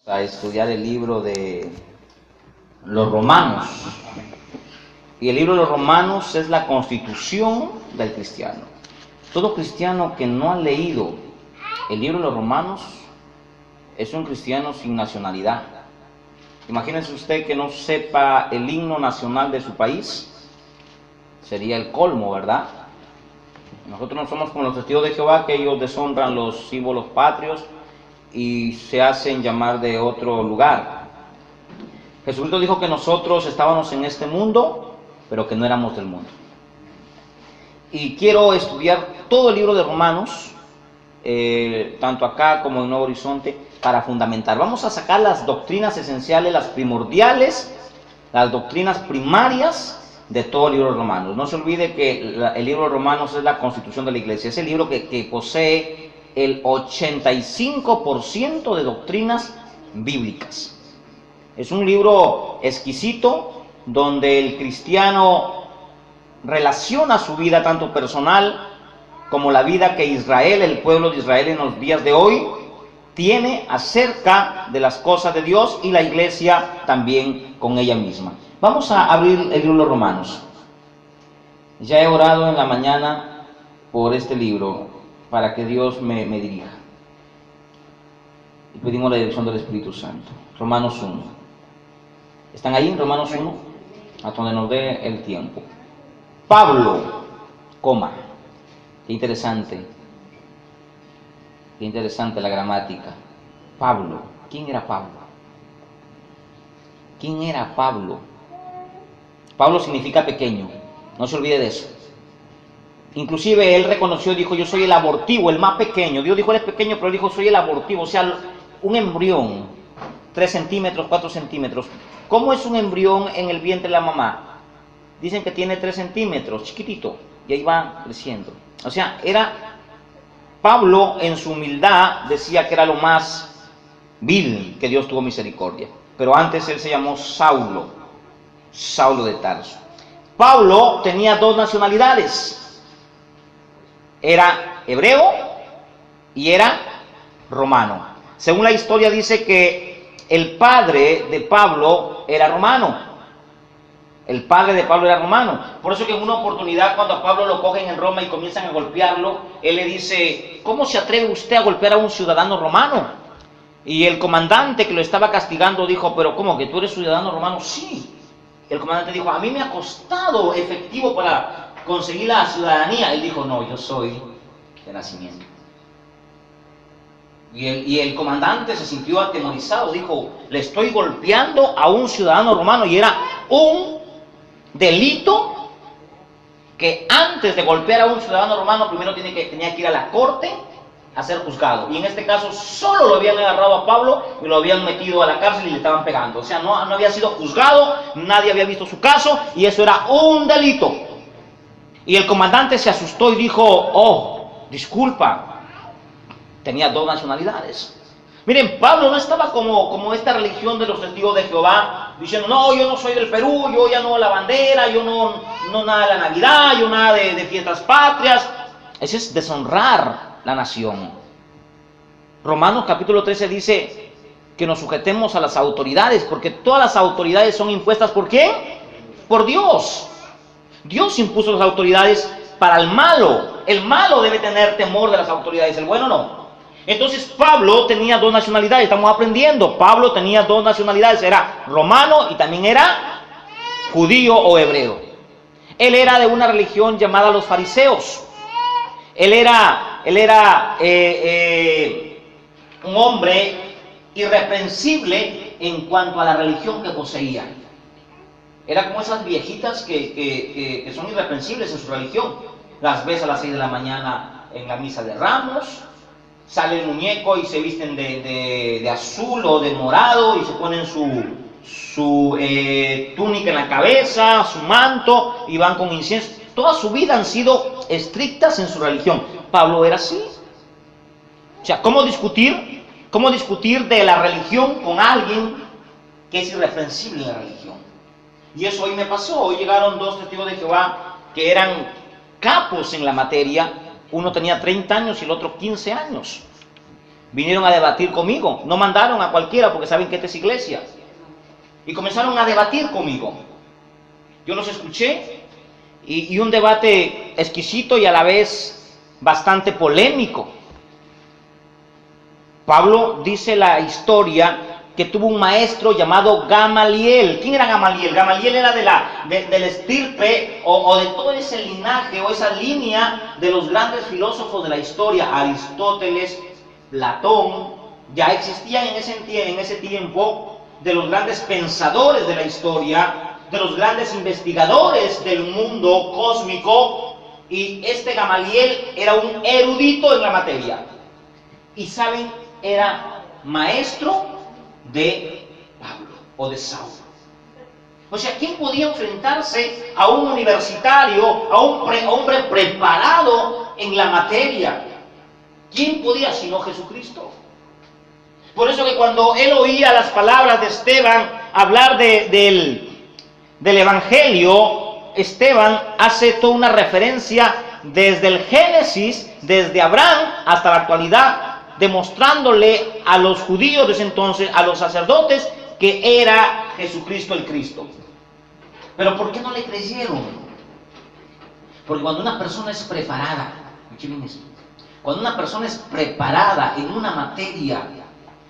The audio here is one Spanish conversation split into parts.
A estudiar el libro de los Romanos. Y el libro de los Romanos es la constitución del cristiano. Todo cristiano que no ha leído el libro de los Romanos es un cristiano sin nacionalidad. Imagínense usted que no sepa el himno nacional de su país. Sería el colmo, ¿verdad? Nosotros no somos como los testigos de Jehová, que ellos deshonran los símbolos patrios y se hacen llamar de otro lugar. Jesucristo dijo que nosotros estábamos en este mundo, pero que no éramos del mundo. Y quiero estudiar todo el libro de Romanos, tanto acá como en Nuevo Horizonte, para fundamentar. Vamos a sacar las doctrinas esenciales, las primordiales, las doctrinas primarias de todo el libro de Romanos. No se olvide que el libro de Romanos es la constitución de la iglesia. Es el libro que posee el 85% de doctrinas bíblicas. Es un libro exquisito donde el cristiano relaciona su vida tanto personal como la vida que Israel, el pueblo de Israel en los días de hoy, tiene acerca de las cosas de Dios, y la iglesia también con ella misma. Vamos a abrir el libro de los Romanos. Ya he orado en la mañana por este libro para que Dios me dirija. Y pedimos la dirección del Espíritu Santo. Romanos 1. ¿Están ahí en Romanos 1? Hasta donde nos dé el tiempo. Pablo, coma. Qué interesante. Qué interesante la gramática. Pablo. ¿Quién era Pablo? ¿Quién era Pablo? Pablo significa pequeño. No se olvide de eso. Inclusive él reconoció, dijo: yo soy el abortivo, el más pequeño. Dios dijo: él es pequeño, pero él dijo: soy el abortivo. O sea, un embrión, 3 centímetros, 4 centímetros. ¿Cómo es un embrión en el vientre de la mamá? Dicen que tiene 3 centímetros, chiquitito, y ahí va creciendo. O sea, Pablo en su humildad decía que era lo más vil, que Dios tuvo misericordia. Pero antes él se llamó Saulo, Saulo de Tarso. Pablo tenía 2 nacionalidades. Era hebreo y era romano. Según la historia dice que el padre de Pablo era romano. El padre de Pablo era romano. Por eso que en una oportunidad, cuando a Pablo lo cogen en Roma y comienzan a golpearlo, él le dice: ¿cómo se atreve usted a golpear a un ciudadano romano? Y el comandante que lo estaba castigando dijo: ¿pero cómo, que tú eres ciudadano romano? Sí. El comandante dijo: a mí me ha costado efectivo para conseguir la ciudadanía. Él dijo: no, yo soy de nacimiento. Y el comandante se sintió atemorizado, dijo: le estoy golpeando a un ciudadano romano. Y era un delito que antes de golpear a un ciudadano romano primero tenía que ir a la corte a ser juzgado. Y en este caso solo lo habían agarrado a Pablo y lo habían metido a la cárcel y le estaban pegando. O sea, no había sido juzgado, nadie había visto su caso, y eso era un delito. Y el comandante se asustó y dijo: oh, disculpa. Tenía 2 nacionalidades. Miren, Pablo no estaba como esta religión de los testigos de Jehová, diciendo: no, yo no soy del Perú, yo ya no la bandera, yo no nada de la Navidad, yo nada de fiestas patrias. Eso es deshonrar la nación. Romanos capítulo 13 dice que nos sujetemos a las autoridades, porque todas las autoridades son impuestas ¿por qué? Por Dios. Dios impuso las autoridades para el malo. El malo debe tener temor de las autoridades, el bueno no. Entonces Pablo tenía 2 nacionalidades, estamos aprendiendo. Pablo tenía 2 nacionalidades, era romano y también era judío o hebreo. Él era de una religión llamada los fariseos. Él era un hombre irreprensible en cuanto a la religión que poseía. Era como esas viejitas que son irreprensibles en su religión. Las ves a las 6 de la mañana en la misa de Ramos. Sale el muñeco y se visten de azul o de morado y se ponen su túnica en la cabeza, su manto, y van con incienso. Toda su vida han sido estrictas en su religión. Pablo era así. O sea, ¿cómo discutir de la religión con alguien que es irreprensible en la religión? Y eso hoy me pasó. Hoy llegaron 2 testigos de Jehová que eran capos en la materia. Uno tenía 30 años y el otro 15 años. vinieron a debatir conmigo. No mandaron a cualquiera porque saben que esta es iglesia. Y comenzaron a debatir conmigo. Yo los escuché y un debate exquisito y a la vez bastante polémico. Pablo dice la historia que tuvo un maestro llamado Gamaliel. ¿Quién era Gamaliel? Gamaliel era del estirpe o de todo ese linaje o esa línea de los grandes filósofos de la historia. Aristóteles, Platón, ya existían en ese tiempo, de los grandes pensadores de la historia, de los grandes investigadores del mundo cósmico, y este Gamaliel era un erudito en la materia. Y saben, era maestro de Pablo o de Saulo. O sea, ¿quién podía enfrentarse a un universitario, a un hombre preparado en la materia? ¿Quién podía sino Jesucristo? Por eso que cuando él oía las palabras de Esteban hablar del Evangelio, Esteban hace toda una referencia desde el Génesis, desde Abraham hasta la actualidad, demostrándole a los judíos de ese entonces, a los sacerdotes, que era Jesucristo el Cristo. Pero ¿por qué no le creyeron? Porque cuando una persona es preparada, cuando una persona es preparada en una materia,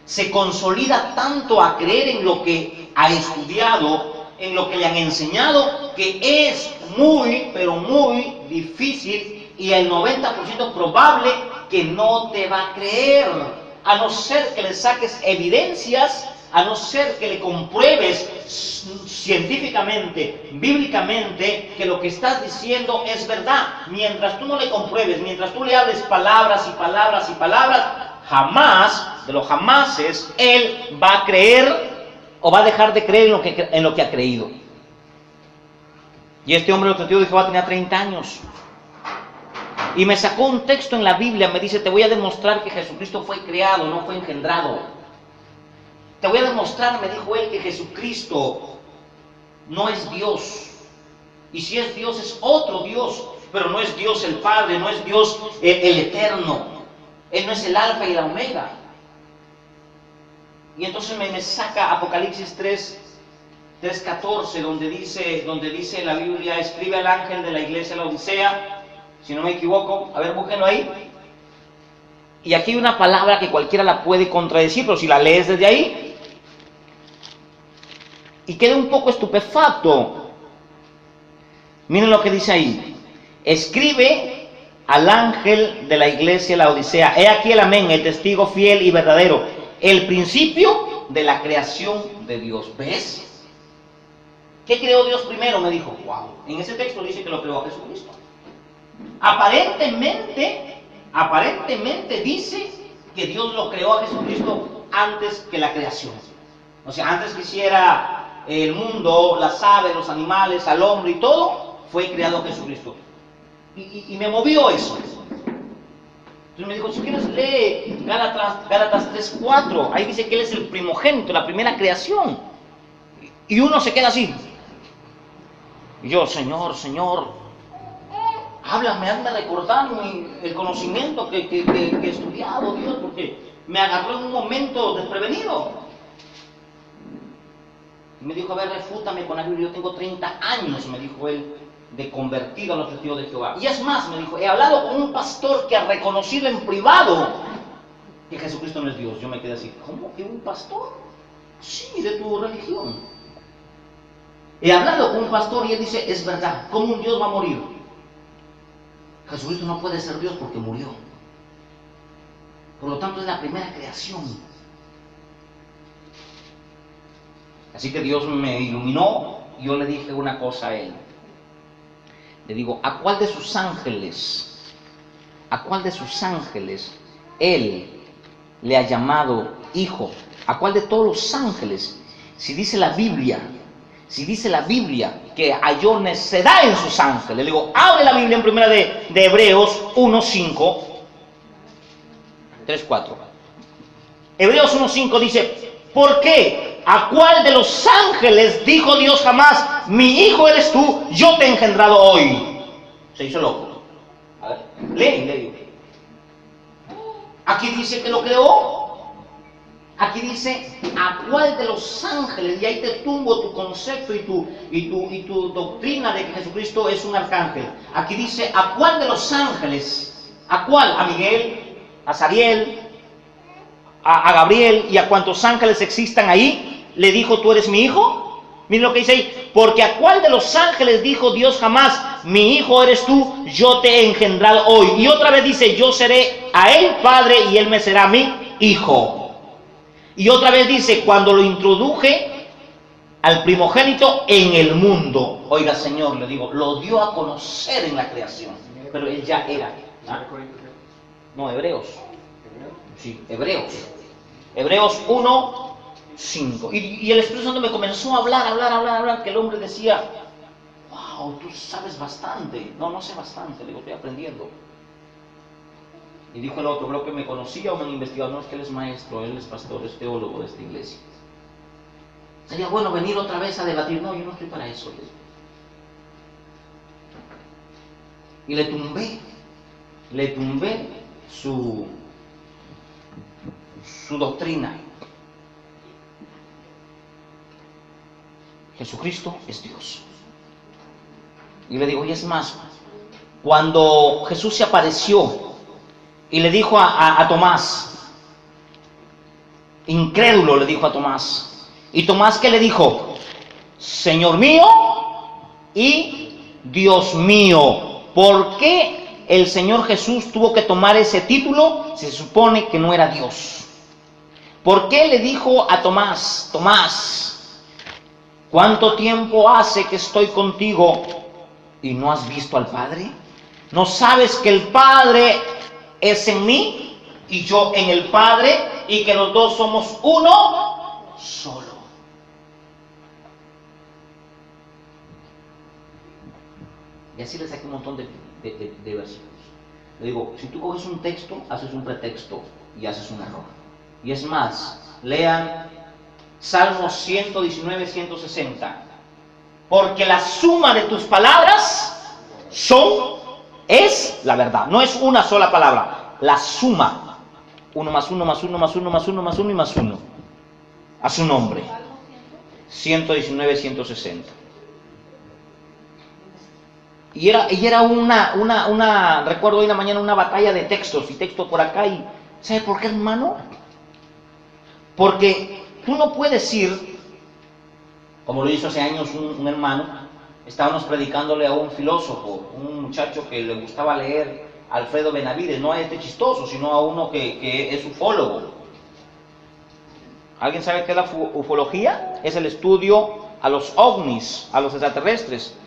se consolida tanto a creer en lo que ha estudiado, en lo que le han enseñado, que es muy, pero muy difícil y el 90% probable que no te va a creer, a no ser que le saques evidencias, a no ser que le compruebes científicamente, bíblicamente, que lo que estás diciendo es verdad. Mientras tú no le compruebes, mientras tú le hables palabras y palabras y palabras, jamás, de los jamases, él va a creer o va a dejar de creer en lo que ha creído. Y este hombre, el testigo de Jehová, tenía 30 años. Y me sacó un texto en la Biblia, me dice, te voy a demostrar que Jesucristo fue creado, no fue engendrado. Te voy a demostrar, me dijo él, que Jesucristo no es Dios. Y si es Dios, es otro Dios. Pero no es Dios el Padre, no es Dios el Eterno. Él no es el Alfa y la Omega. Y entonces me saca Apocalipsis 3:14, donde dice la Biblia, escribe al ángel de la iglesia de la Odisea, si no me equivoco, a ver, búsquenlo ahí. Y aquí hay una palabra que cualquiera la puede contradecir, pero si la lees desde ahí, y queda un poco estupefacto. Miren lo que dice ahí. Escribe al ángel de la iglesia de la Odisea, he aquí el amén, el testigo fiel y verdadero, el principio de la creación de Dios. ¿Ves? ¿Qué creó Dios primero? Me dijo, wow. En ese texto dice que lo creó a Jesucristo. Aparentemente dice que Dios lo creó a Jesucristo antes que la creación. O sea, antes que hiciera el mundo, las aves, los animales, al hombre y todo, fue creado Jesucristo. Y me movió eso. Entonces me dijo, si quieres lee Gálatas 3:4, ahí dice que Él es el primogénito, la primera creación. Y uno se queda así. Y yo, Señor, háblame, hazme recordar el conocimiento que he estudiado, Dios, porque me agarró en un momento desprevenido. Y me dijo, a ver, refútame con la Biblia, yo tengo 30 años, me dijo él, de convertido a los testigos de Jehová. Y es más, me dijo, he hablado con un pastor que ha reconocido en privado que Jesucristo no es Dios. Yo me quedé así, ¿cómo que un pastor? Sí, de tu religión. He hablado con un pastor y él dice, es verdad, ¿cómo un Dios va a morir? Jesucristo no puede ser Dios porque murió. Por lo tanto es la primera creación. Así que Dios me iluminó y yo le dije una cosa a él. Le digo, ¿a cuál de sus ángeles él le ha llamado hijo? ¿A cuál de todos los ángeles? Si dice la Biblia que halló necedad en sus ángeles. Le digo, abre la Biblia en primera de Hebreos 1:5, 3:4. Hebreos 1:5 dice, ¿por qué? ¿A cuál de los ángeles dijo Dios jamás, mi hijo eres tú, yo te he engendrado hoy? Se hizo loco. A ver, lee. Aquí dice que lo creó. Aquí dice a cuál de los ángeles, y ahí te tumbo tu concepto y tu doctrina de que Jesucristo es un arcángel. Aquí dice a cuál de los ángeles, a cuál, a Miguel, a Sariel, a Gabriel y a cuantos ángeles existan ahí, le dijo, tú eres mi hijo. Miren lo que dice ahí, porque a cuál de los ángeles dijo Dios jamás, mi hijo eres tú, yo te he engendrado hoy. Y otra vez dice, yo seré a él padre y él me será mi hijo. Y otra vez dice, cuando lo introduje al primogénito en el mundo. Oiga, Señor, le digo, lo dio a conocer en la creación, pero él ya era. ¿Ah? No, Hebreos. Sí, Hebreos. Hebreos 1, 5. Y el Espíritu Santo me comenzó a hablar, que el hombre decía, wow, tú sabes bastante. No, no sé bastante, le digo, estoy aprendiendo. Y dijo el otro, creo que me conocía o me han investigado. No, es que él es maestro, él es pastor, es teólogo de esta iglesia. Sería bueno venir otra vez a debatir. No, yo no estoy para eso. Y le tumbé su doctrina. Jesucristo es Dios. Y le digo, y es más, cuando Jesús se apareció y le dijo a Tomás, incrédulo le dijo a Tomás, y Tomás ¿qué le dijo? Señor mío y Dios mío. ¿Por qué el Señor Jesús tuvo que tomar ese título si se supone que no era Dios? ¿Por qué le dijo a Tomás, Tomás, ¿cuánto tiempo hace que estoy contigo y no has visto al Padre? ¿No sabes que el Padre es en mí y yo en el Padre y que los dos somos uno solo? Y así le saqué un montón de versículos. Le digo, si tú coges un texto, haces un pretexto y haces un error. Y es más, lean Salmos 119, 160. Porque la suma de tus palabras es la verdad. No es una sola palabra, la suma. 1 más 1 más 1 más 1 más 1 más 1 y más 1. A su nombre. 119, 160. Y era una, recuerdo hoy en la mañana, una batalla de textos, y texto por acá, y ¿sabe por qué, hermano? Porque tú no puedes ir, como lo hizo hace años un hermano, estábamos predicándole a un filósofo, un muchacho que le gustaba leer Alfredo Benavides, no a este chistoso, sino a uno que es ufólogo. ¿Alguien sabe qué es la ufología? Es el estudio a los ovnis, a los extraterrestres.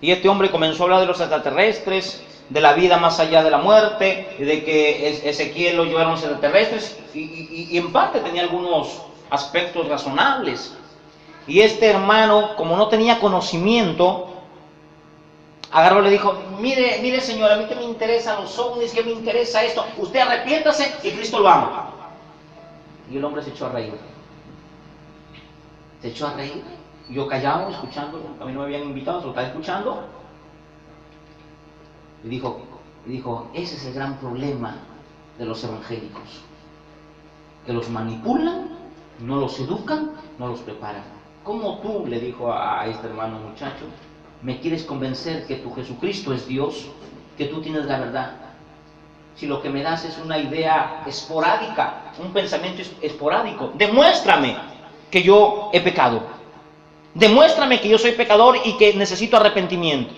Y este hombre comenzó a hablar de los extraterrestres, de la vida más allá de la muerte, de que Ezequiel lo llevaron los extraterrestres, y en parte tenía algunos aspectos razonables. Y este hermano, como no tenía conocimiento, agarró y le dijo, mire señor, a mí que me interesan los ovnis, que me interesa esto, usted arrepiéntase y Cristo lo ama. Y el hombre se echó a reír. Se echó a reír. Y yo callado, escuchando, a mí no me habían invitado, solo estaba escuchando. Y dijo, ese es el gran problema de los evangélicos. Que los manipulan, no los educan, no los preparan. ¿Cómo tú, le dijo a este hermano muchacho, me quieres convencer que tu Jesucristo es Dios, que tú tienes la verdad? Si lo que me das es una idea esporádica, un pensamiento esporádico, demuéstrame que yo he pecado. Demuéstrame que yo soy pecador y que necesito arrepentimiento.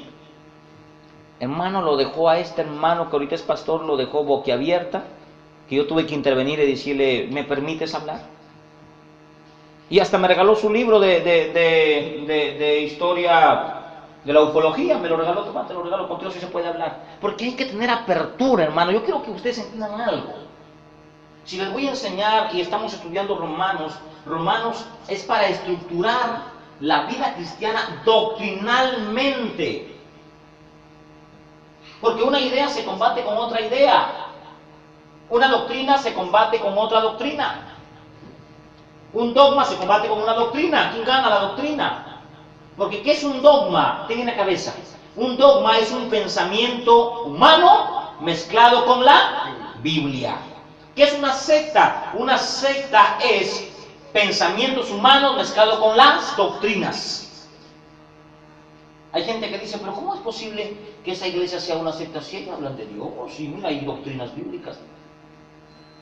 Hermano, lo dejó a este hermano que ahorita es pastor, lo dejó boquiabierta, que yo tuve que intervenir y decirle, ¿me permites hablar? Y hasta me regaló su libro de historia de la ufología, me lo regaló, toma, te lo regalo, contigo si se puede hablar. Porque hay que tener apertura, hermano. Yo quiero que ustedes entiendan algo. Si les voy a enseñar, y estamos estudiando Romanos es para estructurar la vida cristiana doctrinalmente. Porque una idea se combate con otra idea. Una doctrina se combate con otra doctrina. Un dogma se combate con una doctrina. ¿Quién gana la doctrina? Porque ¿qué es un dogma? Ten en la cabeza. Un dogma es un pensamiento humano mezclado con la Biblia. ¿Qué es una secta? Una secta es pensamientos humanos mezclados con las doctrinas. Hay gente que dice, pero ¿cómo es posible que esa iglesia sea una secta si ellos hablan de Dios? Y mira, hay doctrinas bíblicas.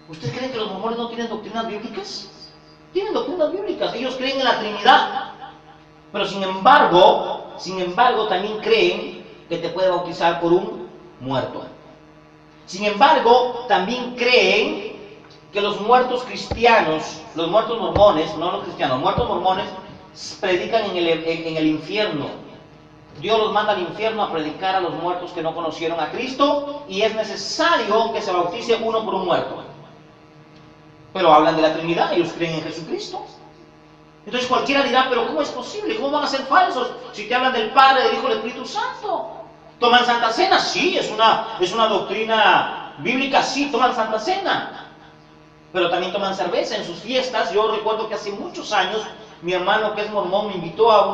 ¿Ustedes creen que los mormones no tienen doctrinas bíblicas? Tienen doctrinas bíblicas. Ellos creen en la Trinidad. Pero sin embargo, también creen que te puede bautizar por un muerto. Sin embargo, también creen que los muertos cristianos, los muertos mormones, no los cristianos, muertos mormones, predican en el infierno. Dios los manda al infierno a predicar a los muertos que no conocieron a Cristo, y es necesario que se bautice uno por un muerto. Pero hablan de la Trinidad, ellos creen en Jesucristo. Entonces cualquiera dirá, pero ¿cómo es posible? ¿Cómo van a ser falsos si te hablan del Padre, del Hijo y del Espíritu Santo? ¿Toman Santa Cena? Sí, es una doctrina bíblica, sí, toman Santa Cena. Pero también toman cerveza en sus fiestas. Yo recuerdo que hace muchos años, mi hermano que es mormón me invitó a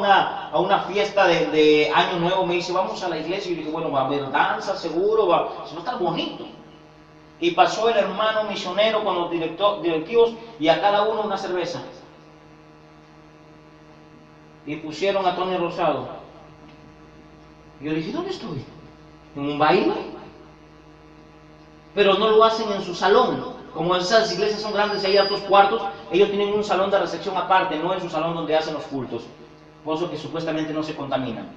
una fiesta de Año Nuevo. Me dice, vamos a la iglesia. Y yo dije, bueno, va a haber danza, seguro, va a estar bonito. Y pasó el hermano misionero con los directivos y a cada uno una cerveza. Y pusieron a Tony Rosado. Y yo dije, ¿dónde estoy? ¿En un baile? Pero no lo hacen en su salón. Como esas iglesias son grandes y hay altos cuartos, ellos tienen un salón de recepción aparte, no en su salón donde hacen los cultos. Por eso que supuestamente no se contaminan.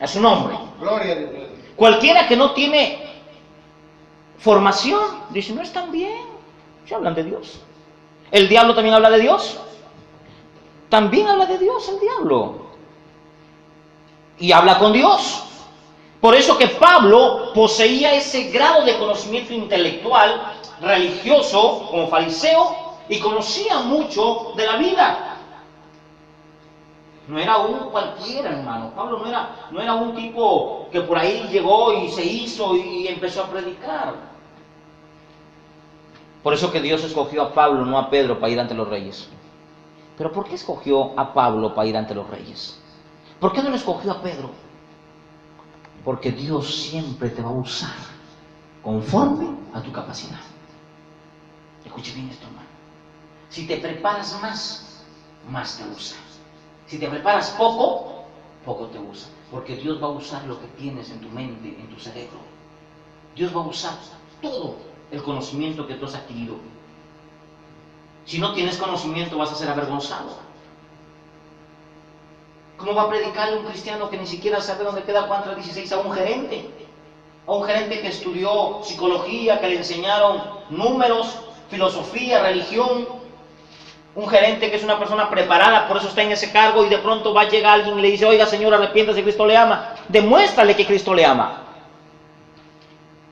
A su nombre. Gloria a Dios. Cualquiera que no tiene formación, dice, no están bien. Se hablan de Dios. ¿El diablo también habla de Dios? También habla de Dios el diablo. Y habla con Dios. Por eso que Pablo poseía ese grado de conocimiento intelectual, religioso, como fariseo, y conocía mucho de la vida. No era un cualquiera, hermano. Pablo no era un tipo que por ahí llegó y se hizo y empezó a predicar. Por eso que Dios escogió a Pablo, no a Pedro, para ir ante los reyes. ¿Pero por qué escogió a Pablo para ir ante los reyes? ¿Por qué no le escogió a Pedro? Porque Dios siempre te va a usar conforme a tu capacidad. Escuche bien esto, hermano. Si te preparas más te usa. Si te preparas poco te usa. Porque Dios va a usar lo que tienes en tu mente, en tu cerebro. Dios va a usar todo el conocimiento que tú has adquirido. Si no tienes conocimiento, vas a ser avergonzado. ¿Cómo va a predicarle un cristiano que ni siquiera sabe dónde queda Juan 3:16 a un gerente? A un gerente que estudió psicología, que le enseñaron números, filosofía, religión. Un gerente que es una persona preparada, por eso está en ese cargo, y de pronto va a llegar alguien y le dice, oiga señor, arrepiéntase, Cristo le ama. Demuéstrale que Cristo le ama.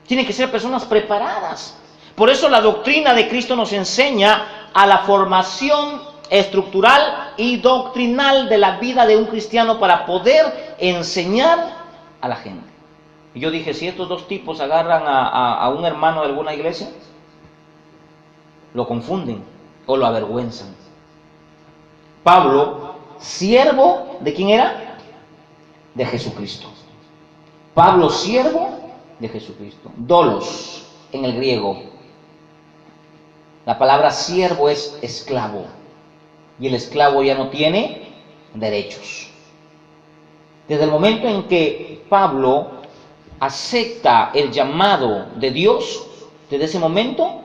Tienen que ser personas preparadas. Por eso la doctrina de Cristo nos enseña a la formación estructural y doctrinal de la vida de un cristiano para poder enseñar a la gente. Y yo dije, si estos dos tipos agarran a un hermano de alguna iglesia, lo confunden o lo avergüenzan. Pablo, siervo, ¿de quién era? De Jesucristo. Pablo, siervo de Jesucristo. Dolos, en el griego. La palabra siervo es esclavo. Y el esclavo ya no tiene derechos. Desde el momento en que Pablo acepta el llamado de Dios, desde ese momento,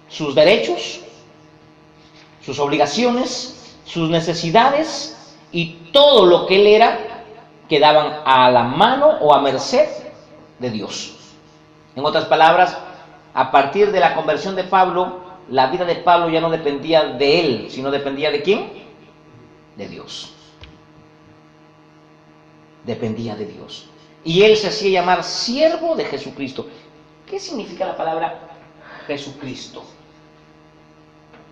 sus derechos, sus obligaciones, sus necesidades y todo lo que él era, quedaban a la mano o a merced de Dios. En otras palabras, a partir de la conversión de Pablo, la vida de Pablo ya no dependía de él, sino dependía de ¿quién? De Dios. Dependía de Dios. Y él se hacía llamar siervo de Jesucristo. ¿Qué significa la palabra Jesucristo?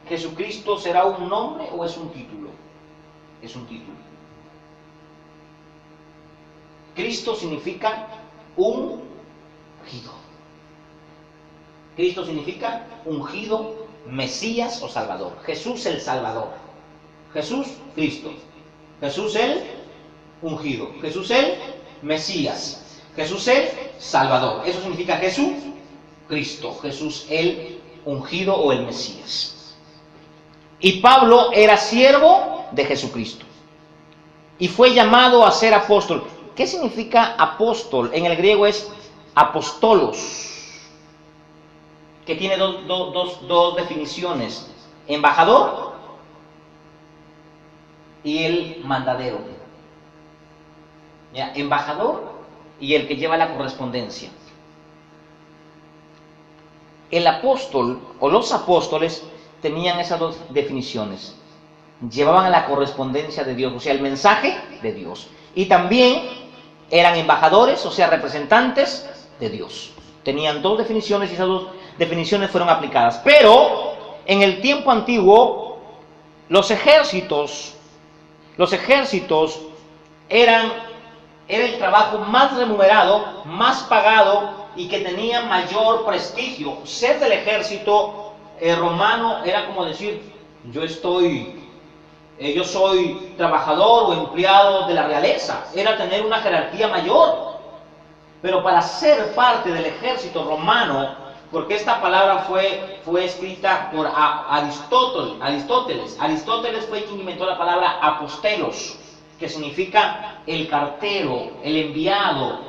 ¿Jesucristo será un nombre o es un título? Es un título. Cristo significa ungido. Cristo significa ungido, Mesías o Salvador. Jesús el Salvador. Jesús, Cristo. Jesús el ungido. Jesús el Mesías. Jesús el Salvador. Eso significa Jesús, Cristo. Jesús el ungido o el Mesías. Y Pablo era siervo de Jesucristo y fue llamado a ser apóstol. ¿Qué significa apóstol? En el griego es apostolos, que tiene dos definiciones: embajador y el mandadero. ¿Ya? Embajador y el que lleva la correspondencia. El apóstol o los apóstoles tenían esas dos definiciones. Llevaban la correspondencia de Dios, o sea, el mensaje de Dios. Y también eran embajadores, o sea, representantes de Dios. Tenían dos definiciones y esas dos definiciones fueron aplicadas. Pero en el tiempo antiguo, los ejércitos era el trabajo más remunerado, más pagado y que tenía mayor prestigio. Ser del ejército romano era como decir: yo soy trabajador o empleado de la realeza. Era tener una jerarquía mayor. Pero para ser parte del ejército romano, porque esta palabra fue escrita por Aristóteles. Aristóteles fue quien inventó la palabra apostelos, que significa el cartero, el enviado.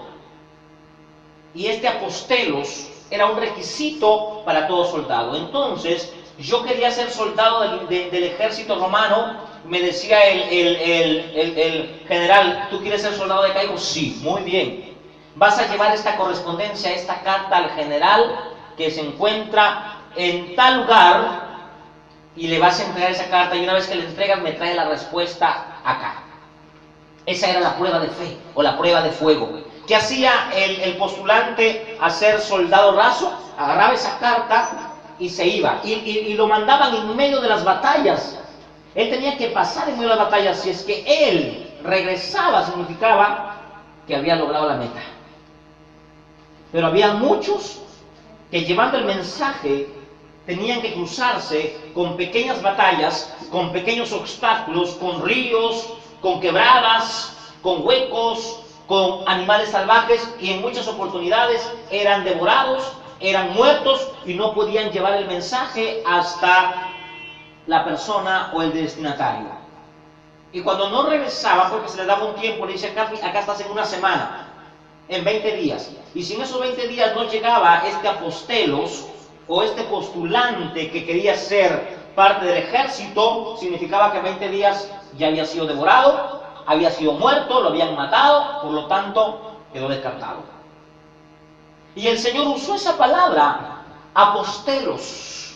Y este apostelos era un requisito para todo soldado. Entonces, yo quería ser soldado del ejército romano. Me decía el general: ¿tú quieres ser soldado de acá? Y digo: sí, muy bien. Vas a llevar esta correspondencia, esta carta al general que se encuentra en tal lugar, y le vas a entregar esa carta, y una vez que le entregas me trae la respuesta acá. Esa era la prueba de fe o la prueba de fuego. ¿Qué hacía el postulante a ser soldado raso? Agarraba esa carta y se iba. Y lo mandaban en medio de las batallas. Él tenía que pasar en medio de las batallas. Si es que él regresaba, significaba que había logrado la meta. Pero había muchos que, llevando el mensaje, tenían que cruzarse con pequeñas batallas, con pequeños obstáculos, con ríos, con quebradas, con huecos, con animales salvajes, y en muchas oportunidades eran devorados, eran muertos y no podían llevar el mensaje hasta la persona o el destinatario. Y cuando no regresaban, porque se les daba un tiempo, le dice: acá estás en una semana, en 20 días. Y si en esos 20 días no llegaba este apostelos o este postulante que quería ser parte del ejército, significaba que en 20 días ya había sido devorado, había sido muerto, lo habían matado, por lo tanto quedó descartado. Y el Señor usó esa palabra, apostelos,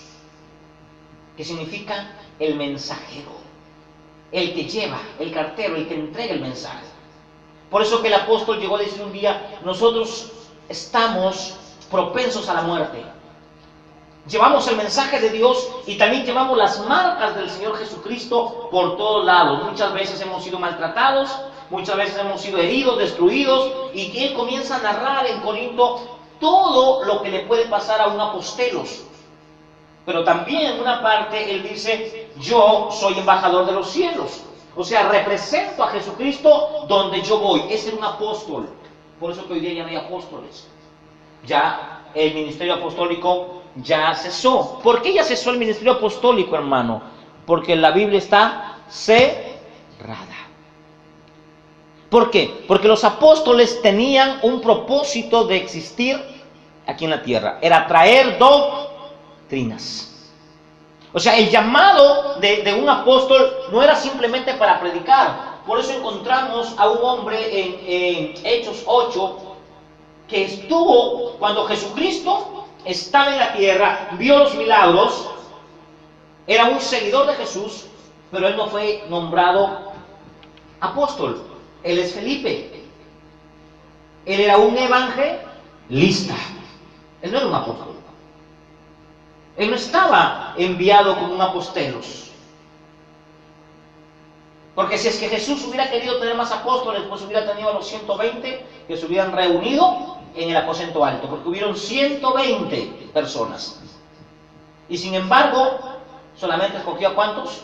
que significa el mensajero, el que lleva, el cartero, el que entrega el mensaje. Por eso que el apóstol llegó a decir un día: nosotros estamos propensos a la muerte. Llevamos el mensaje de Dios y también llevamos las marcas del Señor Jesucristo por todos lados. Muchas veces hemos sido maltratados, muchas veces hemos sido heridos, destruidos, y que él comienza a narrar en Corinto todo lo que le puede pasar a un apostelos. Pero también en una parte él dice: yo soy embajador de los cielos. O sea, represento a Jesucristo donde yo voy. Es ser un apóstol. Por eso que hoy día ya no hay apóstoles. Ya el ministerio apostólico ya cesó. ¿Por qué ya cesó el ministerio apostólico, hermano? Porque la Biblia está cerrada. ¿Por qué? Porque los apóstoles tenían un propósito de existir aquí en la tierra. Era traer doctrinas. O sea, el llamado de un apóstol no era simplemente para predicar. Por eso encontramos a un hombre en Hechos 8 que estuvo cuando Jesucristo estaba en la tierra, vio los milagros, era un seguidor de Jesús, pero él no fue nombrado apóstol. Él es Felipe. Él era un evangelista. Él no era un apóstol. Él no estaba enviado como un apostelos. Porque si es que Jesús hubiera querido tener más apóstoles, pues hubiera tenido a los 120 que se hubieran reunido en el aposento alto, porque hubieron 120 personas. Y sin embargo, solamente escogió ¿a cuántos?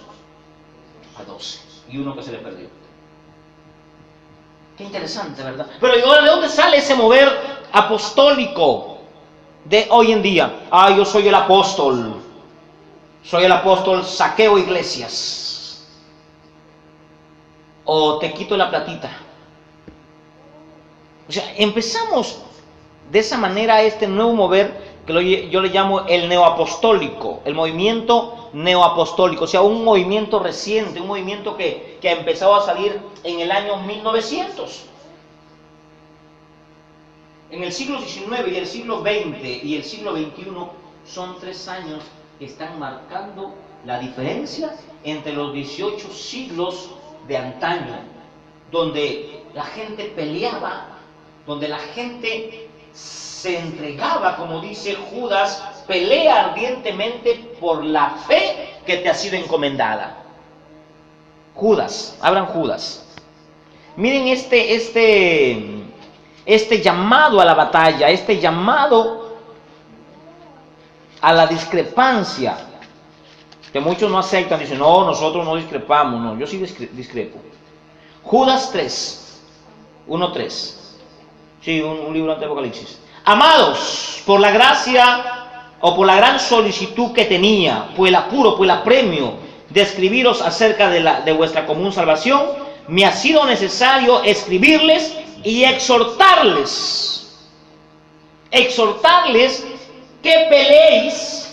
A 12. Y uno que se le perdió. Qué interesante, ¿verdad? Pero ¿de dónde sale ese mover apostólico? de hoy en día. Ah, yo soy el apóstol. Soy el apóstol, saqueo iglesias. O te quito la platita. O sea, empezamos de esa manera este nuevo mover que yo le llamo el neoapostólico, el movimiento neoapostólico, o sea, un movimiento reciente, un movimiento que ha empezado a salir en el año 1900. En el siglo XIX y el siglo XX y el siglo XXI son 3 años que están marcando la diferencia entre los 18 siglos de antaño, donde la gente peleaba, donde la gente se entregaba, como dice Judas, pelea ardientemente por la fe que te ha sido encomendada. Judas, abran Judas. Miren este llamado a la batalla, este llamado a la discrepancia, que muchos no aceptan, dicen, no, nosotros no discrepamos, no, yo sí discrepo. Judas 3, 1-3. Sí, un libro antes de Apocalipsis. Amados, por la gracia o por la gran solicitud que tenía, por el apuro, por el apremio de escribiros acerca de vuestra común salvación, me ha sido necesario escribirles y exhortarles que peleéis,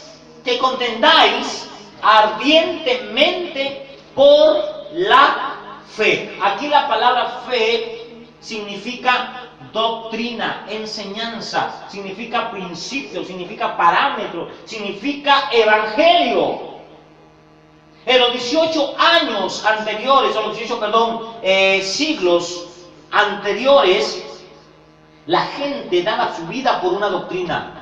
que contendáis ardientemente por la fe. Aquí la palabra fe significa doctrina, enseñanza, significa principio, significa parámetro, significa evangelio. En los 18 años anteriores, o los 18, siglos anteriores, la gente daba su vida por una doctrina.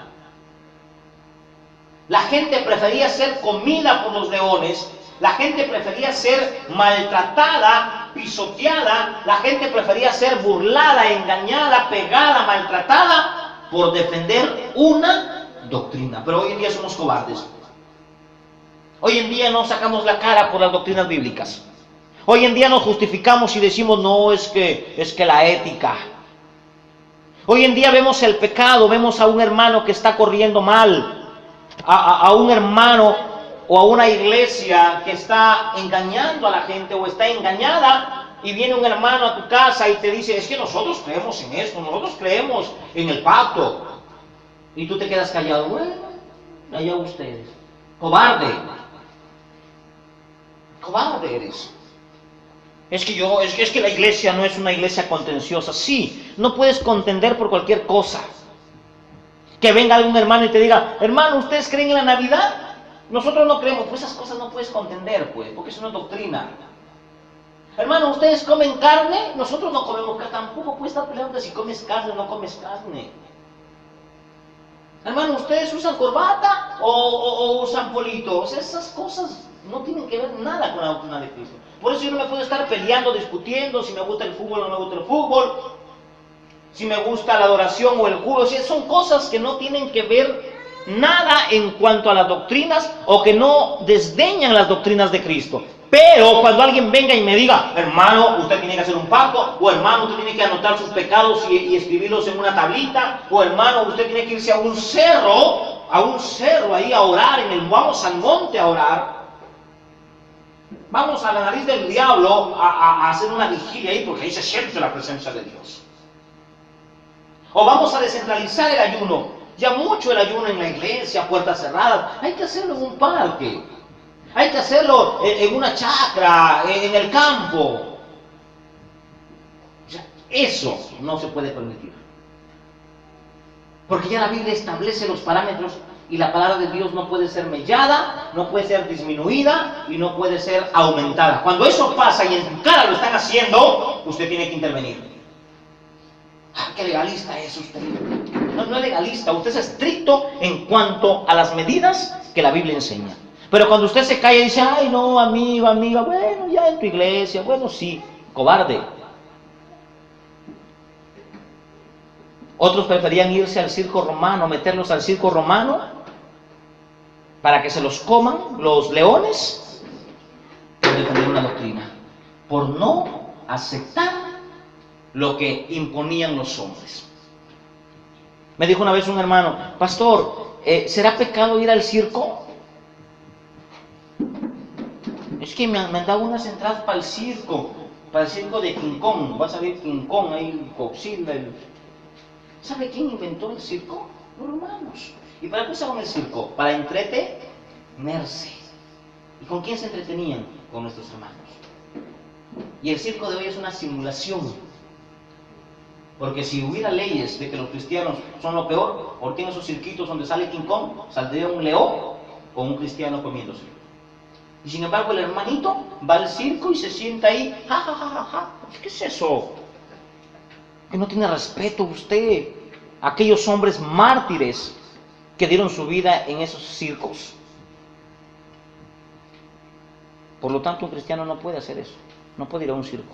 La gente prefería ser comida por los leones, la gente prefería ser maltratada, pisoteada, la gente prefería ser burlada, engañada, pegada, maltratada, por defender una doctrina. Pero hoy en día somos cobardes. Hoy en día no sacamos la cara por las doctrinas bíblicas. Hoy en día nos justificamos y decimos, no, es que la ética. Hoy en día vemos el pecado, vemos a un hermano que está corriendo mal, a un hermano o a una iglesia que está engañando a la gente o está engañada, y viene un hermano a tu casa y te dice, es que nosotros creemos en esto, nosotros creemos en el pacto. Y tú te quedas callado, bueno, allá ustedes. Cobarde. Cobarde eres. Es que la iglesia no es una iglesia contenciosa. Sí, no puedes contender por cualquier cosa. Que venga algún hermano y te diga, hermano, ¿ustedes creen en la Navidad? Nosotros no creemos. Pues esas cosas no puedes contender, pues, porque es una doctrina. Hermano, ¿ustedes comen carne? Nosotros no comemos carne. Tampoco puedes estar peleando si comes carne o no comes carne. Hermano, ¿ustedes usan corbata o usan politos? Esas cosas no tienen que ver nada con la doctrina de Cristo. Por eso yo no me puedo estar peleando, discutiendo si me gusta el fútbol o no me gusta el fútbol, si me gusta la adoración o el culto. O sea, son cosas que no tienen que ver nada en cuanto a las doctrinas, o que no desdeñan las doctrinas de Cristo. Pero cuando alguien venga y me diga, hermano, usted tiene que hacer un pacto, o hermano, usted tiene que anotar sus pecados y escribirlos en una tablita, o hermano, usted tiene que irse a un cerro ahí a orar, vamos al monte a orar, vamos a la nariz del diablo a hacer una vigilia ahí, porque ahí se siente la presencia de Dios. O vamos a descentralizar el ayuno. Ya mucho el ayuno en la iglesia, puertas cerradas. Hay que hacerlo en un parque. Hay que hacerlo en una chacra, en el campo. O sea, eso no se puede permitir. Porque ya la Biblia establece los parámetros y la palabra de Dios no puede ser mellada, no puede ser disminuida y no puede ser aumentada. Cuando eso pasa y en tu cara lo están haciendo, usted tiene que intervenir. ¡Ah, qué legalista es usted! No es legalista, usted es estricto en cuanto a las medidas que la Biblia enseña. Pero cuando usted se calla y dice, ay no, amigo, amiga, bueno, ya en tu iglesia, bueno, sí, cobarde. Otros preferían irse al circo romano, meterlos al circo romano para que se los coman los leones, por defender una doctrina, por no aceptar lo que imponían los hombres. Me dijo una vez un hermano, pastor, ¿será pecado ir al circo? Es que me han dado unas entradas para el circo de King Kong. Vas a ver King Kong ahí, Godzilla. ¿Sabe quién inventó el circo? Los romanos. ¿Y para qué usaban el circo? Para entretenerse. ¿Y con quién se entretenían? Con nuestros hermanos. Y el circo de hoy es una simulación. Porque si hubiera leyes de que los cristianos son lo peor, porque en esos cirquitos donde sale King Kong, saldría un león o un cristiano comiéndose. Y sin embargo el hermanito va al circo y se sienta ahí, ja, ja, ja, ja, ja. ¿Qué es eso? Que no tiene respeto usted. Aquellos hombres mártires que dieron su vida en esos circos. Por lo tanto, un cristiano no puede hacer eso. No puede ir a un circo.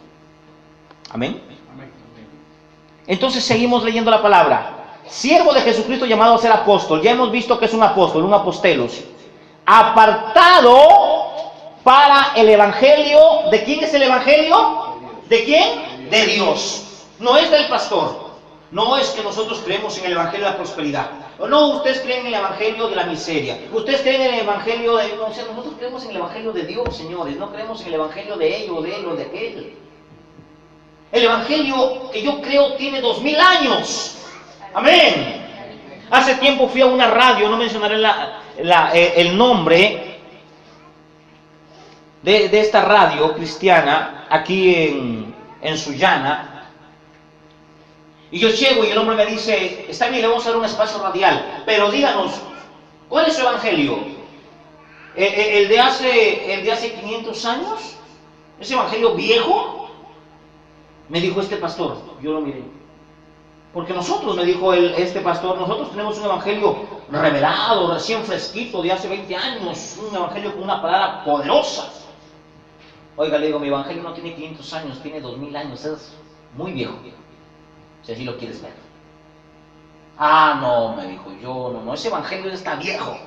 Amén. Entonces seguimos leyendo la palabra. Siervo de Jesucristo llamado a ser apóstol. Ya hemos visto que es un apóstol, un apostelos. Apartado para el evangelio. ¿De quién es el evangelio? ¿De quién? De Dios. No es del pastor. No es que nosotros creemos en el evangelio de la prosperidad. No, ustedes creen en el evangelio de la miseria. Ustedes creen en el evangelio de... No, o sea, nosotros creemos en el evangelio de Dios, señores. No creemos en el evangelio de ellos, de él o de aquel. El evangelio que yo creo tiene 2000 años. Amén. Hace tiempo fui a una radio, no mencionaré el nombre de esta radio cristiana aquí en Sullana. Y yo llego y el hombre me dice, está bien, le vamos a dar un espacio radial, pero díganos, ¿cuál es su evangelio? ¿El de hace 500 años? ¿Ese evangelio viejo? Me dijo este pastor, yo lo miré. Porque nosotros, me dijo este pastor, nosotros tenemos un evangelio revelado, recién fresquito, de hace 20 años, un evangelio con una palabra poderosa. Oiga, le digo, mi evangelio no tiene 500 años, tiene 2000 años, es muy viejo. Si así lo quieres ver. Ah, no, me dijo, no, ese evangelio está viejo.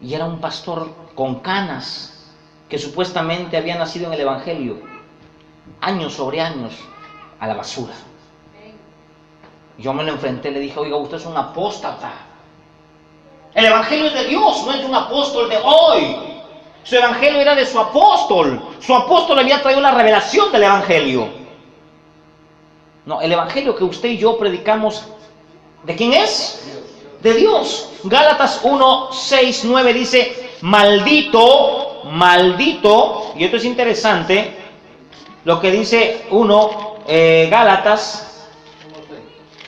Y era un pastor con canas, que supuestamente había nacido en el evangelio, años sobre años, a la basura. Yo me lo enfrenté, le dije, oiga, usted es un apóstata. El evangelio es de Dios, no es de un apóstol de hoy. Su evangelio era de su apóstol. Su apóstol había traído la revelación del evangelio. No, el evangelio que usted y yo predicamos, ¿de quién es? De Dios. Gálatas 1, 6, 9 dice, maldito, y esto es interesante, lo que dice Gálatas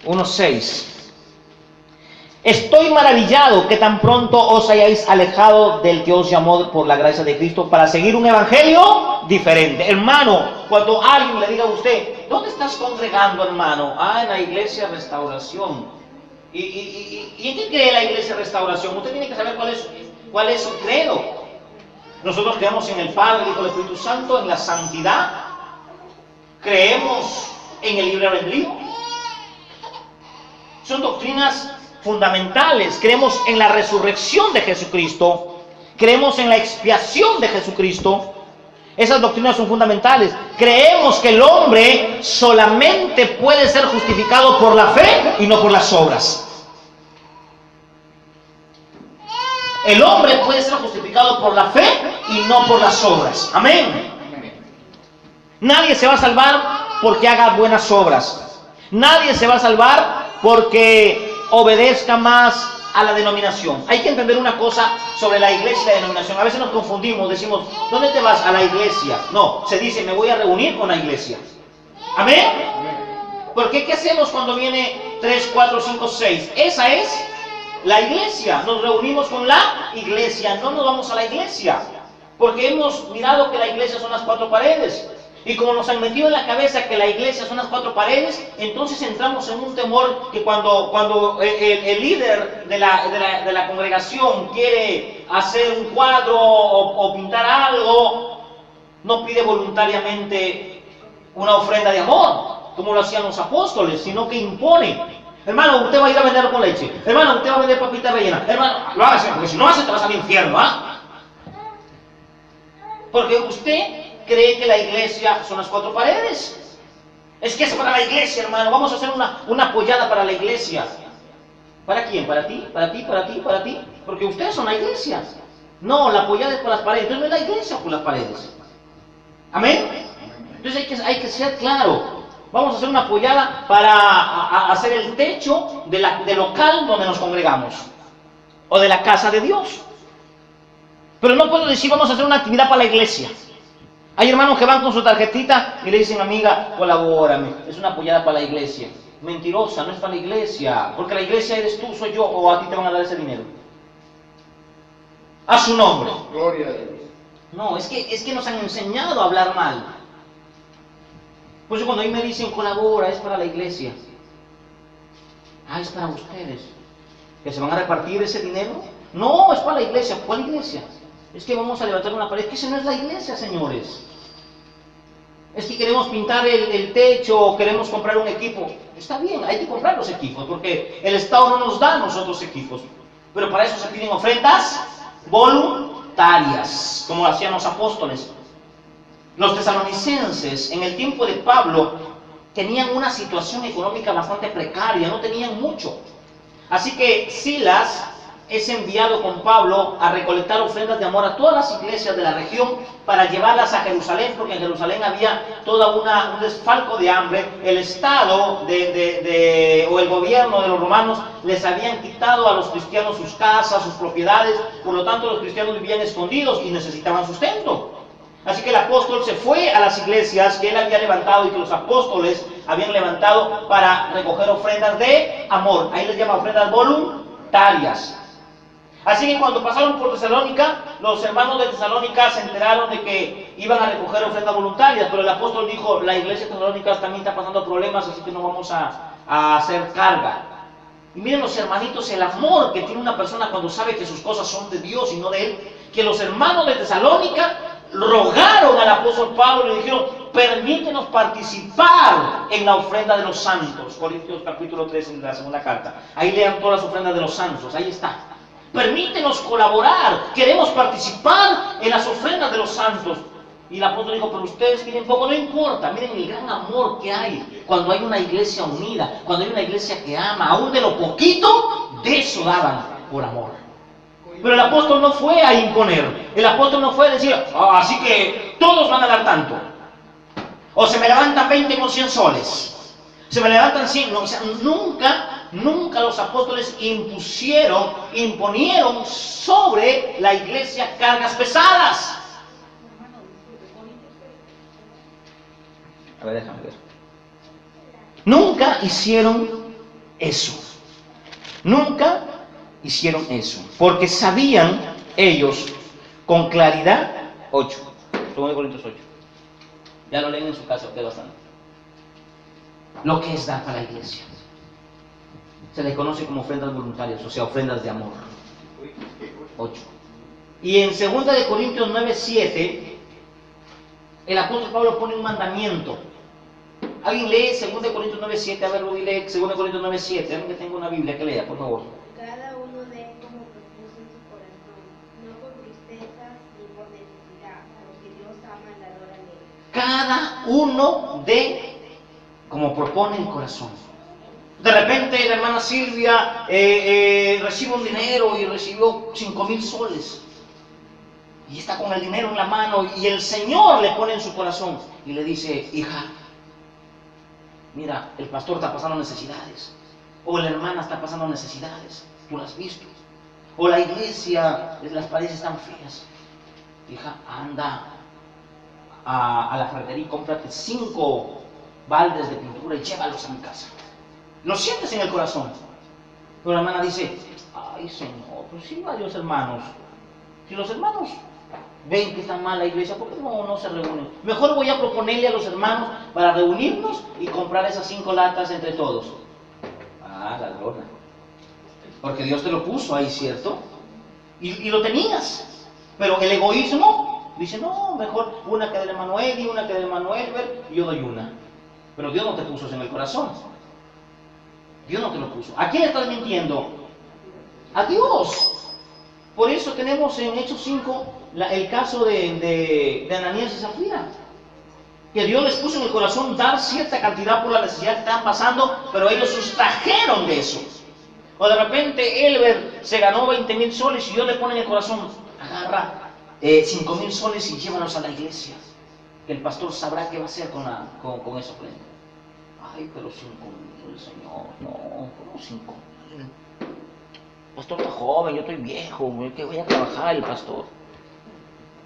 1, 6. Estoy maravillado que tan pronto os hayáis alejado del que os llamó por la gracia de Cristo para seguir un evangelio diferente. Hermano, cuando alguien le diga a usted, ¿dónde estás congregando, hermano? Ah, en la iglesia Restauración. ¿Y en qué cree la iglesia Restauración? Usted tiene que saber cuál es su credo. Nosotros creemos en el Padre, el Hijo y el Espíritu Santo, en la santidad. Creemos en el libre albedrío. Son doctrinas fundamentales. Creemos en la resurrección de Jesucristo, creemos en la expiación de Jesucristo. Esas doctrinas son fundamentales. Creemos que el hombre solamente puede ser justificado por la fe y no por las obras. El hombre puede ser justificado por la fe y no por las obras. Amén. Nadie se va a salvar porque haga buenas obras. Nadie se va a salvar porque obedezca más a la denominación. Hay que entender una cosa sobre la iglesia y la denominación. A veces nos confundimos, decimos, ¿dónde te vas? A la iglesia. No, se dice, me voy a reunir con la iglesia. ¿Amén? Porque ¿qué hacemos cuando viene 3, 4, 5, 6? Esa es la iglesia. Nos reunimos con la iglesia, no nos vamos a la iglesia. Porque hemos mirado que la iglesia son las 4 paredes. Y como nos han metido en la cabeza que la iglesia son las 4 paredes, entonces entramos en un temor que cuando el líder de la congregación quiere hacer un cuadro o pintar algo, no pide voluntariamente una ofrenda de amor, como lo hacían los apóstoles, sino que impone. Hermano, usted va a ir a vender con leche. Hermano, usted va a vender papita rellena. Hermano, lo haga, porque si no hace te vas al infierno, ¿ah? Porque usted cree que la iglesia son las 4 paredes. Es que es para la iglesia, hermano. Vamos a hacer una apoyada para la iglesia. ¿Para quién? ¿Para ti? ¿Para ti? ¿Para ti? ¿Para ti? Porque ustedes son la iglesia. No, la apoyada es por las paredes. Entonces no es la iglesia por las paredes. ¿Amén? Entonces hay que ser claro. Vamos a hacer una apoyada para hacer el techo del local donde nos congregamos. O de la casa de Dios. Pero no puedo decir vamos a hacer una actividad para la iglesia. Hay hermanos que van con su tarjetita y le dicen, amiga, colabórame. Es una apoyada para la iglesia. Mentirosa, no es para la iglesia. Porque la iglesia eres tú, soy yo, o a ti te van a dar ese dinero. A su nombre. Gloria a Dios. No, es que nos han enseñado a hablar mal. Por eso cuando a mí me dicen colabora, es para la iglesia. Ah, es para ustedes. ¿Que se van a repartir ese dinero? No, es para la iglesia. ¿Cuál iglesia? Es que vamos a levantar una pared. Es que esa no es la iglesia, señores. Es que queremos pintar el techo o queremos comprar un equipo. Está bien, hay que comprar los equipos porque el Estado no nos da a nosotros equipos. Pero para eso se piden ofrendas voluntarias, como hacían los apóstoles. Los tesalonicenses en el tiempo de Pablo tenían una situación económica bastante precaria, no tenían mucho. Así que Silas es enviado con Pablo a recolectar ofrendas de amor a todas las iglesias de la región para llevarlas a Jerusalén, porque en Jerusalén había toda un desfalco de hambre. El Estado o el gobierno de los romanos les habían quitado a los cristianos sus casas, sus propiedades, por lo tanto los cristianos vivían escondidos y necesitaban sustento. Así que el apóstol se fue a las iglesias que él había levantado y que los apóstoles habían levantado para recoger ofrendas de amor. Ahí les llama ofrendas voluntarias. Así que cuando pasaron por Tesalónica, los hermanos de Tesalónica se enteraron de que iban a recoger ofrendas voluntarias, pero el apóstol dijo, la iglesia de Tesalónica también está pasando problemas, así que no vamos a hacer carga. Y miren los hermanitos, el amor que tiene una persona cuando sabe que sus cosas son de Dios y no de él, que los hermanos de Tesalónica rogaron al apóstol Pablo y le dijeron, permítenos participar en la ofrenda de los santos. Corintios capítulo 3 en la segunda carta. Ahí lean todas las ofrendas de los santos, ahí está. Permítenos colaborar, queremos participar en las ofrendas de los santos. Y el apóstol dijo, pero ustedes quieren poco, no importa, miren el gran amor que hay cuando hay una iglesia unida, cuando hay una iglesia que ama, aún de lo poquito, de eso daban por amor. Pero el apóstol no fue a imponer, el apóstol no fue a decir, así que todos van a dar tanto. O se me levantan 20 con 100 soles, se me levantan 100, no, o sea, nunca los apóstoles imponieron sobre la iglesia cargas pesadas. A ver, déjame ver. Nunca hicieron eso. Nunca hicieron eso. Porque sabían ellos con claridad, 8, 2 Corintios 8. Ya lo leen en su casa, ustedes bastante. Lo que es dar para la iglesia. Se le conoce como ofrendas voluntarias, o sea, ofrendas de amor. 8. Y en 2 Corintios 9, 7, el apóstol Pablo pone un mandamiento. ¿Alguien lee 2 Corintios 9, 7? A ver, Rudy, lee 2 Corintios 9, 7. Alguien que tenga una Biblia que lea, por favor. Cada uno dé como propuso en su corazón, no con tristeza ni por necesidad, a lo que Dios ama al dador alegre. Cada uno dé como propone el corazón. De repente la hermana Silvia recibe un dinero y recibió 5,000 soles. Y está con el dinero en la mano y el Señor le pone en su corazón y le dice, hija, mira, el pastor está pasando necesidades. O la hermana está pasando necesidades. Tú las has visto. O la iglesia, las paredes están frías. Hija, anda a la ferretería y cómprate 5 baldes de pintura y llévalos a mi casa. Lo sientes en el corazón. Pero la hermana dice, ay Señor, pues sí, varios hermanos. Si los hermanos ven que está mal la iglesia, ¿por qué no se reúnen? Mejor voy a proponerle a los hermanos para reunirnos y comprar esas 5 latas entre todos. Ah, la gloria. Porque Dios te lo puso ahí, ¿cierto? Y lo tenías. Pero el egoísmo dice, no, mejor una que del hermano Eli, una que del hermano Elber, y yo doy una. Pero Dios no te puso eso en el corazón. Dios no te lo puso. ¿A quién le estás mintiendo? A Dios. Por eso tenemos en Hechos 5 el caso de Ananías y Zafira. que Dios les puso en el corazón dar cierta cantidad por la necesidad que estaban pasando, pero ellos sustrajeron de eso. O de repente Elber se ganó 20,000 soles y Dios le pone en el corazón, agarra 5,000 soles y llévalos a la iglesia, que el pastor sabrá qué va a hacer con esa ofrenda. Ay, pero 5,000, Señor, no, ¿cómo 5,000? El pastor está joven, yo estoy viejo, que voy a trabajar el pastor.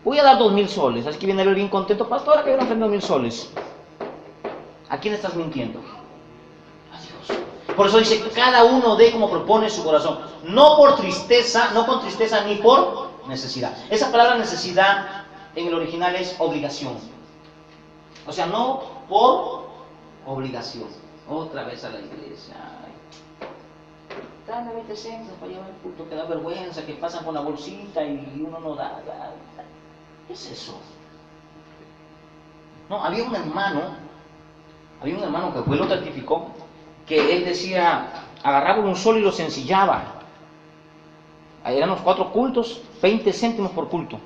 Voy a dar 2,000 soles, así que viene él bien contento, pastor, acá hay una ofrenda de 2,000 soles. ¿A quién estás mintiendo? A Dios. Por eso dice, cada uno dé como propone su corazón, no por tristeza, no con tristeza ni por necesidad. Esa palabra necesidad en el original es obligación. O sea, no por obligación. Otra vez a la iglesia. Dame 20 centavos para llevar el culto, que da vergüenza, que pasan con la bolsita y uno no da. ¿Qué es eso? No, había un hermano que después lo testificó, que él decía, agarraba un sol y lo sencillaba. Ahí eran los 4 cultos, 20 céntimos por culto.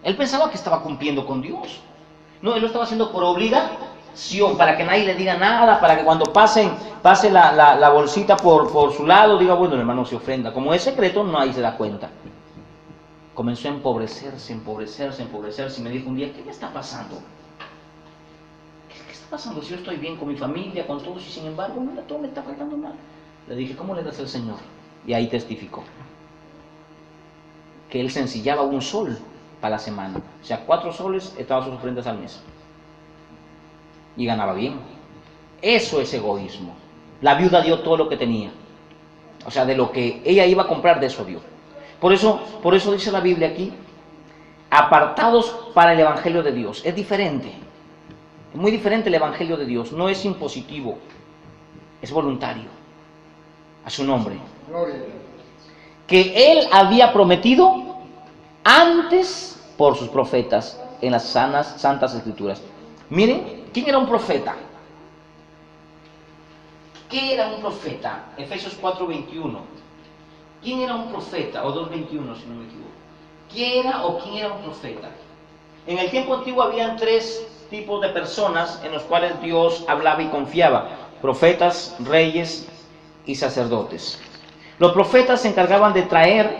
Él pensaba que estaba cumpliendo con Dios. No, él lo estaba haciendo por obligación, para que nadie le diga nada, para que cuando pase la bolsita por su lado, diga, bueno, el hermano se ofrenda. Como es secreto, nadie se da cuenta. Comenzó a empobrecerse, y me dijo un día, ¿qué me está pasando? ¿Qué está pasando si yo estoy bien con mi familia, con todos, y sin embargo, mira, todo me está faltando mal? Le dije, ¿cómo le das al Señor? Y ahí testificó que él sencillaba un sol para la semana. O sea, 4 soles estaban sus ofrendas al mes. Y ganaba bien. Eso es egoísmo. La viuda dio todo lo que tenía. O sea, de lo que ella iba a comprar, de eso dio. Por eso dice la Biblia aquí, apartados para el Evangelio de Dios. Es diferente. Es muy diferente el Evangelio de Dios. No es impositivo. Es voluntario. A su nombre. Que Él había prometido antes por sus profetas en las santas escrituras. Miren, ¿quién era un profeta? ¿Qué era un profeta? Efesios 4:21. ¿Quién era un profeta? O 2:21, si no me equivoco. ¿Quién era un profeta? En el tiempo antiguo habían 3 tipos de personas en los cuales Dios hablaba y confiaba: profetas, reyes y sacerdotes. Los profetas se encargaban de traer,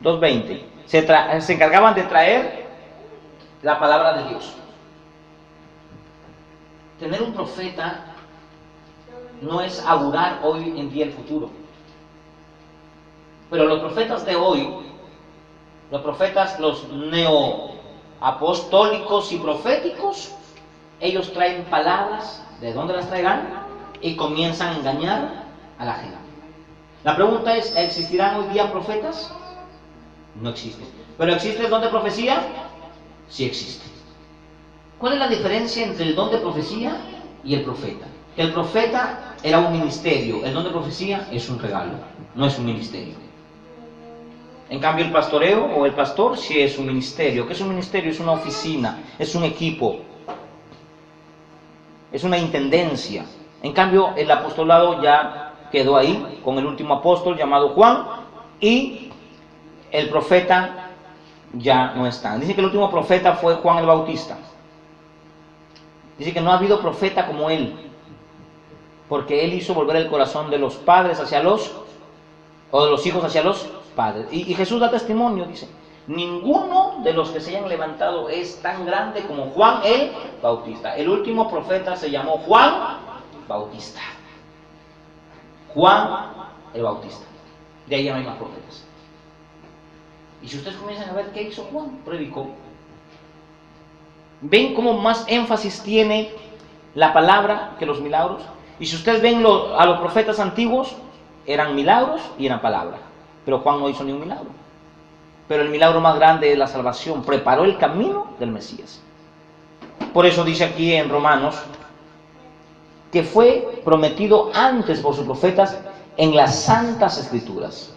2:20, se encargaban de traer la palabra de Dios. Tener un profeta no es augurar hoy en día el futuro. Pero los profetas de hoy, los profetas, los neoapostólicos y proféticos, ellos traen palabras, ¿de dónde las traerán? Y comienzan a engañar a la gente. La pregunta es, ¿existirán hoy día profetas? No existen. ¿Pero existe el don de profecía? Sí existe. ¿Cuál es la diferencia entre el don de profecía y el profeta? Que el profeta era un ministerio, el don de profecía es un regalo, no es un ministerio. En cambio, el pastoreo o el pastor sí es un ministerio. ¿Qué es un ministerio? Es una oficina, es un equipo, es una intendencia. En cambio, el apostolado ya quedó ahí con el último apóstol llamado Juan, y el profeta ya no está. Dice que el último profeta fue Juan el Bautista. Dice que no ha habido profeta como él, porque él hizo volver el corazón de los padres hacia los, o de los hijos hacia los padres. Y Jesús da testimonio, dice, ninguno de los que se hayan levantado es tan grande como Juan el Bautista. El último profeta se llamó Juan Bautista. Juan el Bautista. De ahí ya no hay más profetas. Y si ustedes comienzan a ver qué hizo Juan, predicó. ¿Ven cómo más énfasis tiene la palabra que los milagros? Y si ustedes ven a los profetas antiguos, eran milagros y eran palabra. Pero Juan no hizo ni un milagro. Pero el milagro más grande es la salvación. Preparó el camino del Mesías. Por eso dice aquí en Romanos que fue prometido antes por sus profetas en las santas escrituras.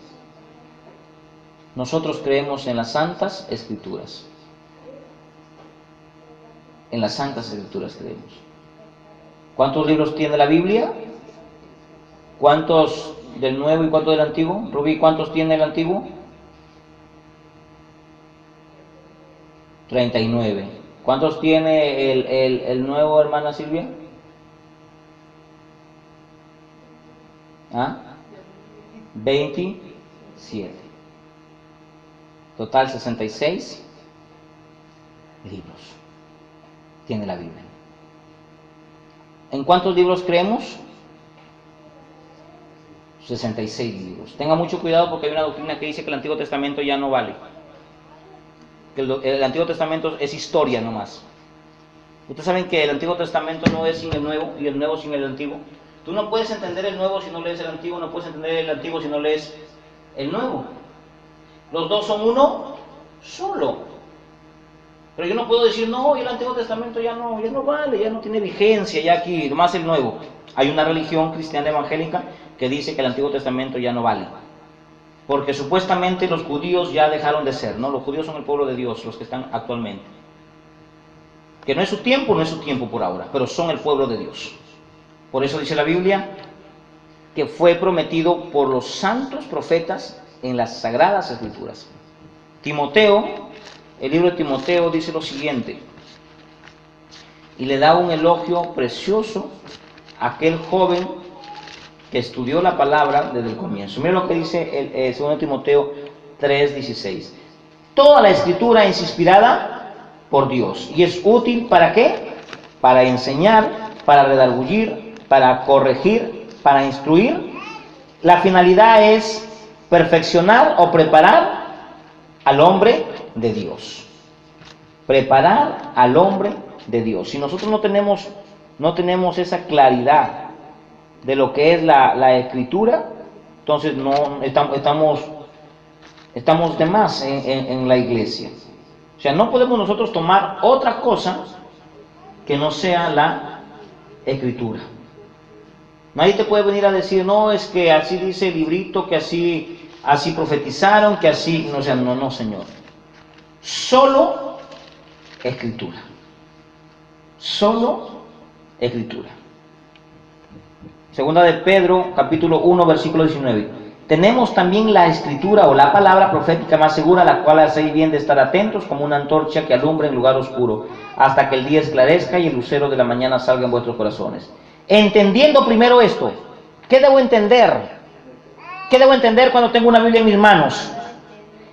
Nosotros creemos en las santas escrituras. En las santas escrituras creemos. ¿Cuántos libros tiene la Biblia? ¿Cuántos del Nuevo y cuántos del Antiguo? Rubí, ¿cuántos tiene el Antiguo? 39. ¿Cuántos tiene el nuevo, hermana Silvia? ¿Ah? 27. Total 66 libros tiene la Biblia. ¿En cuántos libros creemos? 66 libros. Tenga mucho cuidado porque hay una doctrina que dice que el Antiguo Testamento ya no vale. Que el Antiguo Testamento es historia nomás. Ustedes saben que el Antiguo Testamento no es sin el Nuevo y el Nuevo sin el Antiguo. Tú no puedes entender el Nuevo si no lees el Antiguo, no puedes entender el Antiguo si no lees el Nuevo. Los dos son uno solo. Pero yo no puedo decir, no, el Antiguo Testamento ya no vale, ya no tiene vigencia, ya aquí, nomás el Nuevo. Hay una religión cristiana evangélica que dice que el Antiguo Testamento ya no vale. Porque supuestamente los judíos ya dejaron de ser, ¿no? Los judíos son el pueblo de Dios, los que están actualmente. Que no es su tiempo por ahora, pero son el pueblo de Dios. Por eso dice la Biblia que fue prometido por los santos profetas en las Sagradas Escrituras. Timoteo, el libro de Timoteo dice lo siguiente, y le da un elogio precioso a aquel joven que estudió la palabra desde el comienzo. Mira lo que dice el 2 Timoteo 3:16. Toda la escritura es inspirada por Dios y es útil ¿para qué? Para enseñar, para redarguir, para corregir, para instruir. La finalidad es perfeccionar o preparar al hombre de Dios. Preparar al hombre de Dios. Si nosotros no tenemos esa claridad de lo que es la escritura, entonces no estamos de más en la iglesia. O sea, no podemos nosotros tomar otra cosa que no sea la escritura. Nadie te puede venir a decir, no, es que así dice el librito, que así profetizaron, que así, no, o sea, no, Señor. Solo escritura. Solo escritura. Segunda de Pedro, capítulo 1, versículo 19. Tenemos también la escritura o la palabra profética más segura, la cual hacéis bien de estar atentos como una antorcha que alumbra en lugar oscuro, hasta que el día esclarezca y el lucero de la mañana salga en vuestros corazones. Entendiendo primero esto, ¿qué debo entender? ¿Qué debo entender cuando tengo una Biblia en mis manos?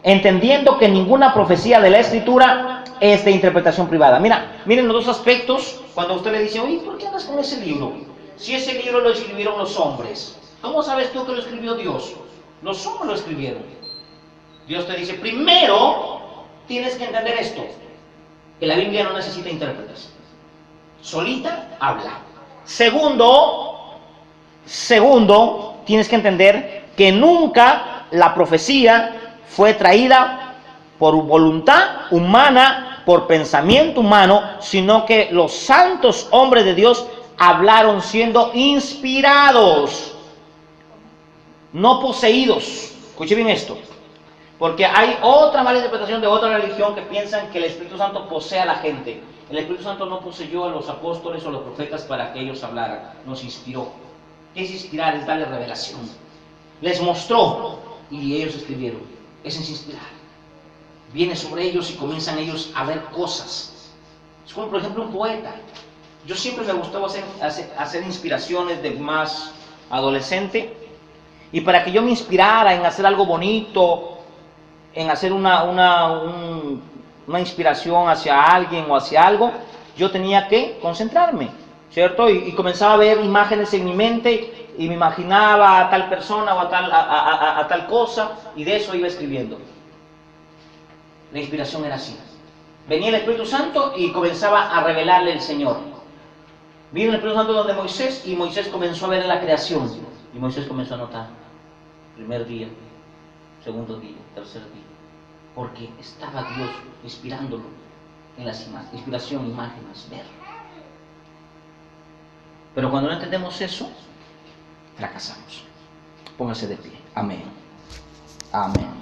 Entendiendo que ninguna profecía de la Escritura es de interpretación privada. Miren los dos aspectos cuando usted le dice, oye, ¿por qué andas con ese libro? Si ese libro lo escribieron los hombres, ¿cómo sabes tú que lo escribió Dios? Los hombres lo escribieron. Dios te dice, primero tienes que entender esto, que la Biblia no necesita intérpretes. Solita habla. Segundo, tienes que entender que nunca la profecía fue traída por voluntad humana, por pensamiento humano, sino que los santos hombres de Dios hablaron siendo inspirados, no poseídos. Escuche bien esto, porque hay otra mala interpretación de otra religión que piensan que el Espíritu Santo posee a la gente. El Espíritu Santo no poseyó a los apóstoles o los profetas para que ellos hablaran, nos inspiró. ¿Qué es inspirar? Es darle revelación. Les mostró y ellos escribieron. Eso es inspirar. Viene sobre ellos y comienzan ellos a ver cosas. Es como por ejemplo un poeta. Yo siempre me gustaba hacer inspiraciones de más adolescente, y para que yo me inspirara en hacer algo bonito, en hacer una inspiración hacia alguien o hacia algo, yo tenía que concentrarme, ¿cierto? Y comenzaba a ver imágenes en mi mente y me imaginaba a tal persona o a tal cosa, y de eso iba escribiendo. La inspiración era así. Venía el Espíritu Santo y comenzaba a revelarle el Señor. Vino el Espíritu Santo donde Moisés, y Moisés comenzó a ver la creación. Y Moisés comenzó a notar. Primer día, segundo día, tercer día. Porque estaba Dios inspirándolo en las imágenes. Inspiración, imágenes, ver. Pero cuando no entendemos eso, fracasamos. Póngase de pie. Amén. Amén.